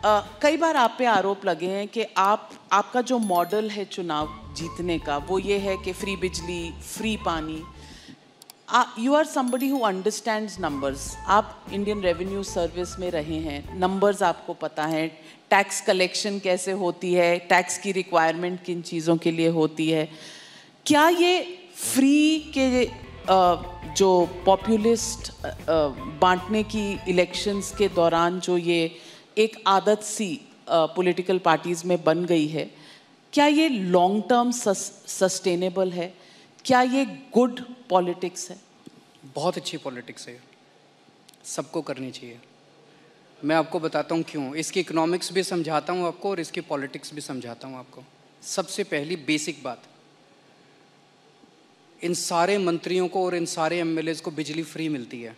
कई बार आप पे आरोप लगे हैं कि आपका जो मॉडल है चुनाव जीतने का वो ये है कि फ्री बिजली, फ्री पानी। You are somebody who understands numbers. आप इंडियन रेवेन्यू सर्विस में रहे हैं, नंबर्स आपको पता है, टैक्स कलेक्शन कैसे होती है, टैक्स की रिक्वायरमेंट किन चीज़ों के लिए होती है। क्या ये फ्री के जो पॉपुलिस्ट बांटने की इलेक्शंस के दौरान जो ये एक आदत सी पॉलिटिकल पार्टीज़ में बन गई है, क्या ये लॉन्ग टर्म सस्टेनेबल है? क्या ये गुड पॉलिटिक्स है? बहुत अच्छी पॉलिटिक्स है, सबको करनी चाहिए। मैं आपको बताता हूँ क्यों। इसकी इकोनॉमिक्स भी समझाता हूँ आपको और इसकी पॉलिटिक्स भी समझाता हूँ आपको। सबसे पहली बेसिक बात, इन सारे मंत्रियों को और इन सारे एमएलएज को बिजली फ्री मिलती है।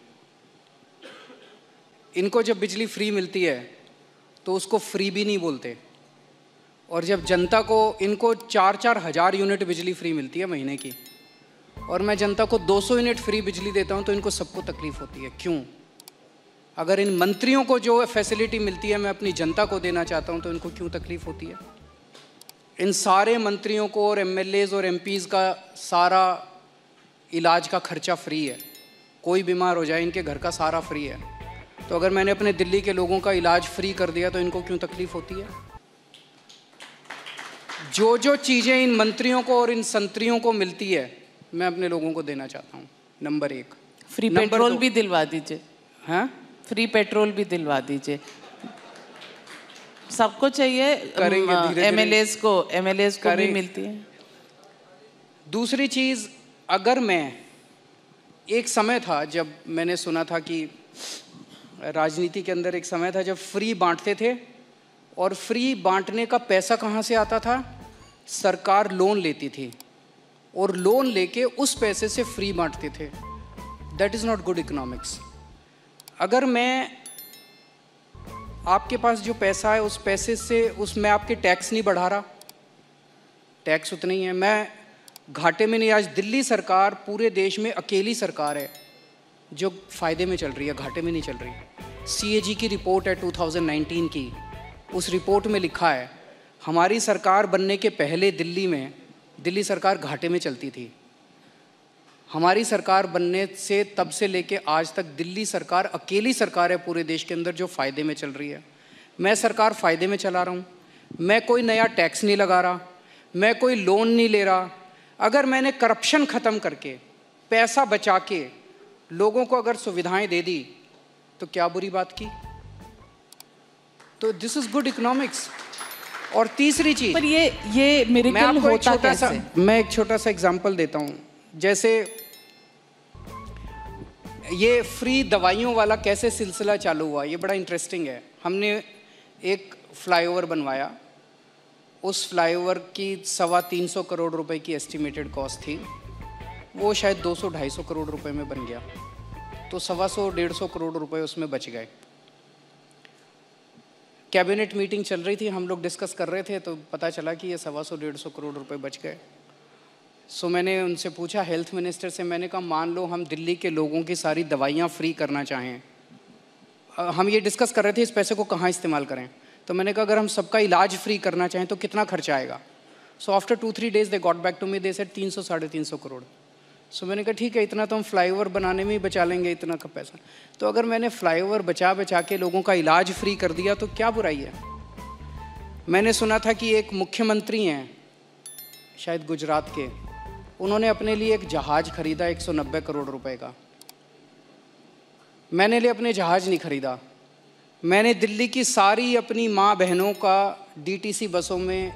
इनको जब बिजली फ्री मिलती है तो उसको फ्री भी नहीं बोलते, और जब जनता को, इनको 4-4 हज़ार यूनिट बिजली फ्री मिलती है महीने की, और मैं जनता को 200 यूनिट फ्री बिजली देता हूं, तो इनको सबको तकलीफ होती है। क्यों? अगर इन मंत्रियों को जो फैसिलिटी मिलती है मैं अपनी जनता को देना चाहता हूं, तो इनको क्यों तकलीफ होती है? इन सारे मंत्रियों को और एमएलएज और एमपीज़ का सारा इलाज का खर्चा फ्री है। कोई बीमार हो जाए इनके घर का सारा फ्री है। तो अगर मैंने अपने दिल्ली के लोगों का इलाज फ्री कर दिया तो इनको क्यों तकलीफ होती है? जो जो चीज़ें इन मंत्रियों को और इन संतरियों को मिलती है मैं अपने लोगों को देना चाहता हूँ। नंबर 1, फ्री पेट्रोल भी दिलवा दीजिए। हाँ, फ्री पेट्रोल भी दिलवा दीजिए, सबको चाहिए। एमएलएज को भी मिलती है। दूसरी चीज़, अगर मैं, एक समय था जब मैंने सुना था कि राजनीति के अंदर एक समय था जब फ्री बांटते थे, और फ्री बांटने का पैसा कहाँ से आता था? सरकार लोन लेती थी और लोन लेके उस पैसे से फ्री बांटते थे। That is not good economics. अगर मैं, आपके पास जो पैसा है उस पैसे से, उसमें आपके टैक्स नहीं बढ़ा रहा, टैक्स उतना ही है, मैं घाटे में नहीं। आज दिल्ली सरकार पूरे देश में अकेली सरकार है जो फ़ायदे में चल रही है, घाटे में नहीं चल रही। सीएजी की रिपोर्ट है 2019 की, उस रिपोर्ट में लिखा है हमारी सरकार बनने के पहले दिल्ली सरकार घाटे में चलती थी। हमारी सरकार बनने से तब से लेके आज तक दिल्ली सरकार अकेली सरकार है पूरे देश के अंदर जो फ़ायदे में चल रही है। मैं सरकार फ़ायदे में चला रहा हूँ, मैं कोई नया टैक्स नहीं लगा रहा, मैं कोई लोन नहीं ले रहा। अगर मैंने करप्शन ख़त्म करके पैसा बचा के लोगों को अगर सुविधाएं दे दी तो क्या बुरी बात की? तो दिस इज़ गुड इकोनॉमिक्स। और तीसरी चीज़, पर ये मिरेकल होता कैसे? मैं एक छोटा सा एग्जांपल देता हूँ। जैसे ये फ्री दवाइयों वाला कैसे सिलसिला चालू हुआ, ये बड़ा इंटरेस्टिंग है। हमने एक फ्लाईओवर बनवाया, उस फ्लाईओवर की 325 करोड़ रुपए की एस्टिमेटेड कॉस्ट थी, वो शायद 200-250 करोड़ रुपए में बन गया, तो 125 करोड़ रुपए उसमें बच गए। कैबिनेट मीटिंग चल रही थी, हम लोग डिस्कस कर रहे थे, तो पता चला कि ये 125 करोड़ रुपए बच गए। सो मैंने उनसे पूछा, हेल्थ मिनिस्टर से, मैंने कहा मान लो हम दिल्ली के लोगों की सारी दवाइयाँ फ्री करना चाहें, हम ये डिस्कस कर रहे थे इस पैसे को कहाँ इस्तेमाल करें। तो मैंने कहा अगर हम सबका इलाज फ्री करना चाहें तो कितना खर्चा आएगा? So after 2-3 days they got back to me, they said 300-350 crore. So मैंने कहा ठीक है, इतना तो हम फ्लाईओवर बनाने में ही बचा लेंगे, इतना का पैसा। तो अगर मैंने फ्लाईओवर बचा के लोगों का इलाज फ्री कर दिया तो क्या बुराई है? मैंने सुना था कि एक मुख्यमंत्री हैं शायद गुजरात के, उन्होंने अपने लिए एक जहाज़ खरीदा 190 करोड़ रुपए का। मैंने लिए अपने जहाज़ नहीं खरीदा, मैंने दिल्ली की सारी अपनी माँ बहनों का डीटीसी बसों में